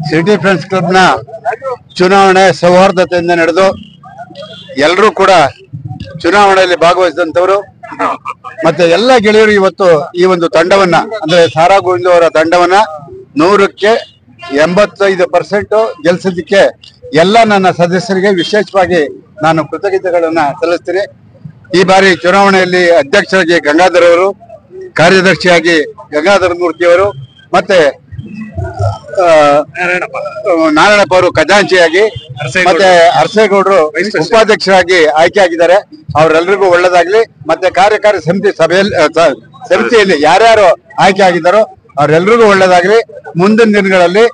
City friends ಕ್ಲಬ್ನ ಚುನಾವಣೆ ಸೌಹಾರ್ದತೆಯಿಂದ ನಡೆದು ಎಲ್ಲರೂ ಕೂಡ ಚುನಾವಣೆಯಲ್ಲಿ ಭಾಗವಹಿಸಿದಂತವರು ಮತ್ತೆ ಎಲ್ಲ ಗೆಳೆಯರು ಇವತ್ತು ಈ ಒಂದು ತಂಡವನ್ನ ಅಂದ್ರೆ ಸಾರಾ ಗೋವಿಂದ ಅವರ ತಂಡವನ್ನ 100ಕ್ಕೆ 85% ಗೆಲ್ಸೋದಕ್ಕೆ ಎಲ್ಲ ನನ್ನ ಸದಸ್ಯರಿಗೆ ವಿಶೇಷವಾಗಿ ನಾನು ಕೃತಜ್ಞತೆಗಳನ್ನ ಸಲ್ಲಿಸ್ತೀನಿ. ಈ ಬಾರಿ ಚುನಾವಣೆಯಲ್ಲಿ ಅಧ್ಯಕ್ಷರಾಗಿ ಗಂಗಾಧರ್ ಅವರು, ಕಾರ್ಯದರ್ಶಿಯಾಗಿ ಗಂಗಾಧರ ಮೂರ್ತಿ ಅವರು, ಮತ್ತೆ ನಾರಾಯಣಪ್ಪ ಅವರು ಖಜಾಂಚಿಯಾಗಿ, ಮತ್ತೆ ಅರಸೇಗೌಡರು ಉಪಾಧ್ಯಕ್ಷರಾಗಿ ಆಯ್ಕೆ ಆಗಿದ್ದಾರೆ. ಅವರೆಲ್ಲರಿಗೂ ಒಳ್ಳೇದಾಗ್ಲಿ. ಮತ್ತೆ ಕಾರ್ಯಕಾರಿ ಸಮಿತಿಯಲ್ಲಿ ಯಾರ್ಯಾರು ಆಯ್ಕೆ ಆಗಿದ್ದಾರೋ ಅವರೆಲ್ಲರಿಗೂ ಒಳ್ಳೇದಾಗ್ಲಿ. ಮುಂದಿನ ದಿನಗಳಲ್ಲಿ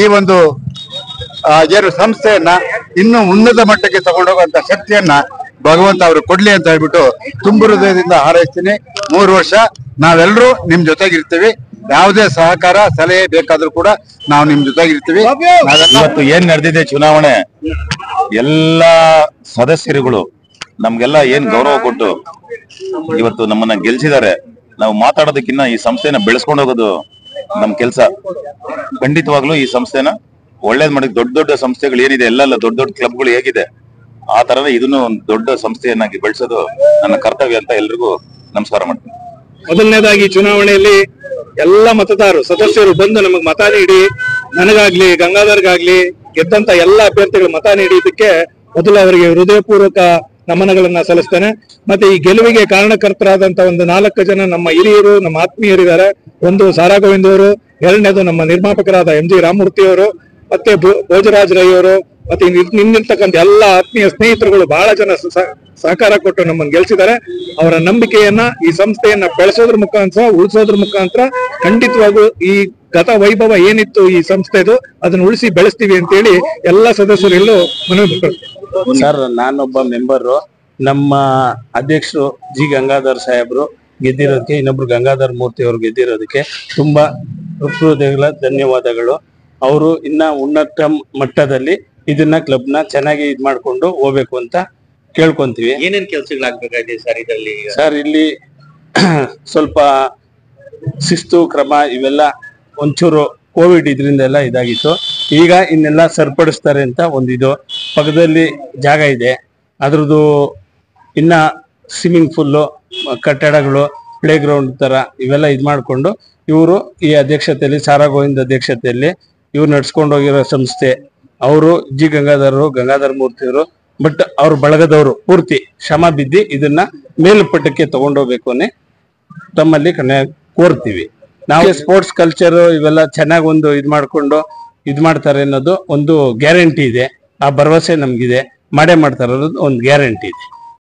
ಈ ಒಂದು ಏನು ಸಂಸ್ಥೆಯನ್ನ ಇನ್ನೂ ಉನ್ನತ ಮಟ್ಟಕ್ಕೆ ತಗೊಂಡೋಗುವಂತ ಶಕ್ತಿಯನ್ನ ಭಗವಂತ ಅವರು ಕೊಡ್ಲಿ ಅಂತ ಹೇಳ್ಬಿಟ್ಟು ತುಂಬ ಹೃದಯದಿಂದ ಹಾರೈಸ್ತೀನಿ. 3 ವರ್ಷ ನಾವೆಲ್ಲರೂ ನಿಮ್ ಜೊತೆಗಿರ್ತೀವಿ. ಯಾವುದೇ ಸಹಕಾರ ಸಲಹೆ ಬೇಕಾದ್ರೂ ಕೂಡ ನಾವು ನಿಮ್ ಜೊತೆಗಿರ್ತೀವಿ. ಇವತ್ತು ಏನ್ ನಡೆದಿದೆ ಚುನಾವಣೆ, ಎಲ್ಲಾ ಸದಸ್ಯರುಗಳು ನಮ್ಗೆಲ್ಲ ಏನ್ ಗೌರವ ಕೊಟ್ಟು ಇವತ್ತು ನಮ್ಮನ್ನ ಗೆಲ್ಸಿದ್ದಾರೆ. ನಾವು ಮಾತಾಡೋದಕ್ಕಿಂತ ಈ ಸಂಸ್ಥೆನ ಬೆಳೆಸ್ಕೊಂಡು ಹೋಗೋದು ನಮ್ ಕೆಲ್ಸ. ಖಂಡಿತವಾಗ್ಲೂ ಈ ಸಂಸ್ಥೆನ ಒಳ್ಳೇದ್ ಮಾಡಿ ದೊಡ್ಡ ದೊಡ್ಡ ಸಂಸ್ಥೆಗಳು ಏನಿದೆ ಎಲ್ಲ ದೊಡ್ಡ ದೊಡ್ಡ ಕ್ಲಬ್ಗಳು ಹೇಗಿದೆ ಆ ತರನೇ ಇದನ್ನು ಒಂದು ದೊಡ್ಡ ಸಂಸ್ಥೆಯನ್ನಾಗಿ ಬೆಳೆಸೋದು ನನ್ನ ಕರ್ತವ್ಯ ಅಂತ ಎಲ್ರಿಗೂ ನಮಸ್ಕಾರ ಮಾಡ್ತೀನಿ. ಮೊದಲನೇದಾಗಿ ಚುನಾವಣೆಯಲ್ಲಿ ಎಲ್ಲ ಮತದಾರರು ಸದಸ್ಯರು ಬಂದು ನಮಗ್ ಮತ ನೀಡಿ, ನನಗಾಗ್ಲಿ ಗಂಗಾಧರ್ಗಾಗ್ಲಿ ಗೆದ್ದಂತ ಎಲ್ಲ ಅಭ್ಯರ್ಥಿಗಳು ಮತ ನೀಡಿದ್ದಕ್ಕೆ ಮೊದಲು ಅವರಿಗೆ ಹೃದಯಪೂರ್ವಕ ನಮನಗಳನ್ನ ಸಲ್ಲಿಸ್ತೇನೆ. ಮತ್ತೆ ಈ ಗೆಲುವಿಗೆ ಕಾರಣಕರ್ತರಾದಂತ ಒಂದು 4 ಜನ ನಮ್ಮ ಹಿರಿಯರು, ನಮ್ಮ ಆತ್ಮೀಯರಿದ್ದಾರೆ. ಒಂದು ಸಾರಾ ಗೋವಿಂದ ಅವರು, ಎರಡನೇದು ನಮ್ಮ ನಿರ್ಮಾಪಕರಾದ MG ರಾಮಮೂರ್ತಿ ಅವರು, ಮತ್ತೆ ಭೋಜರಾಜ್ ರೈ ಅವರು, ಮತ್ತೆ ನಿಂತಿರ್ತಕ್ಕಂಥ ಎಲ್ಲ ಆತ್ಮೀಯ ಸ್ನೇಹಿತರುಗಳು ಬಹಳ ಜನ ಸಹಕಾರ ಕೊಟ್ಟು ನಮ್ಮನ್ನು ಗೆಲ್ಸಿದ್ದಾರೆ. ಅವರ ನಂಬಿಕೆಯನ್ನ ಈ ಸಂಸ್ಥೆಯನ್ನ ಬೆಳೆಸೋದ್ರ ಮುಖಾಂತರ, ಉಳಿಸೋದ್ರ ಮುಖಾಂತರ ಖಂಡಿತವಾಗೂ ಈ ಗತ ವೈಭವ ಏನಿತ್ತು ಈ ಸಂಸ್ಥೆದು ಅದನ್ನ ಉಳಿಸಿ ಬೆಳೆಸ್ತೀವಿ ಅಂತ ಹೇಳಿ ಎಲ್ಲ ಸದಸ್ಯರೆಲ್ಲೂ ಮನವಿ. ಸರ್, ನಾನೊಬ್ಬ ಮೆಂಬರು. ನಮ್ಮ ಅಧ್ಯಕ್ಷರು ಜಿ ಗಂಗಾಧರ್ ಸಾಹೇಬ್ರು ಗೆದ್ದಿರೋದಕ್ಕೆ, ಇನ್ನೊಬ್ರು ಗಂಗಾಧರ್ ಮೂರ್ತಿ ಅವರು ಗೆದ್ದಿರೋದಕ್ಕೆ ತುಂಬಾ ಹೃದಯಗಳ ಧನ್ಯವಾದಗಳು. ಅವರು ಇನ್ನ ಉನ್ನತ ಮಟ್ಟದಲ್ಲಿ ಇದನ್ನ ಕ್ಲಬ್ನ ಚೆನ್ನಾಗಿ ಇದ್ ಮಾಡ್ಕೊಂಡು ಹೋಗ್ಬೇಕು ಅಂತ ಕೇಳ್ಕೊಂತೀವಿ. ಏನೇನ್ ಕೆಲಸಗಳಾಗಬೇಕಾಗಿದೆ ಸರ್ ಇದರಲ್ಲಿ? ಸರ್, ಇಲ್ಲಿ ಸ್ವಲ್ಪ ಶಿಸ್ತು ಕ್ರಮ ಇವೆಲ್ಲ ಒಂಚೂರು ಕೋವಿಡ್ ಇದರಿಂದ ಎಲ್ಲ ಇದಾಗಿತ್ತು. ಈಗ ಇನ್ನೆಲ್ಲ ಸರಿಪಡಿಸ್ತಾರೆ ಅಂತ ಒಂದಿದು. ಪಕ್ಕದಲ್ಲಿ ಜಾಗ ಇದೆ, ಅದ್ರದ್ದು ಇನ್ನ ಸ್ವಿಮ್ಮಿಂಗ್ ಪೂಲು, ಕಟ್ಟಡಗಳು, ಪ್ಲೇ ಗ್ರೌಂಡ್ ತರ ಇವೆಲ್ಲ ಇದ್ ಮಾಡ್ಕೊಂಡು ಇವರು ಈ ಅಧ್ಯಕ್ಷತೆಯಲ್ಲಿ, ಸಾರಾ ಗೋವಿಂದ ಅಧ್ಯಕ್ಷತೆಯಲ್ಲಿ ಇವ್ರು ನಡ್ಸ್ಕೊಂಡು ಹೋಗಿರೋ ಸಂಸ್ಥೆ. ಅವರು ಜಿ ಗಂಗಾಧರ ಮೂರ್ತಿಯವರು, ಬಟ್ ಅವ್ರ ಬಳಗದವರು ಪೂರ್ತಿ ಶ್ರಮ ಬಿದ್ದಿ ಇದನ್ನ ಮೇಲ್ಪಟ್ಟಕ್ಕೆ ತಗೊಂಡೋಗ್ಬೇಕು ಅನ್ನೇ ತಮ್ಮಲ್ಲಿ ಕೋರ್ತೀವಿ. ನಾವು ಸ್ಪೋರ್ಟ್ಸ್ ಕಲ್ಚರ್ ಇವೆಲ್ಲ ಚೆನ್ನಾಗಿ ಒಂದು ಇದ್ ಮಾಡ್ಕೊಂಡು ಇದ್ ಮಾಡ್ತಾರೆ ಅನ್ನೋದು ಒಂದು ಗ್ಯಾರಂಟಿ ಇದೆ. ಆ ಭರವಸೆ ನಮ್ಗಿದೆ. ಮಾಡೇ ಮಾಡ್ತಾರೆ ಅನ್ನೋದು ಒಂದು ಗ್ಯಾರಂಟಿ ಇದೆ.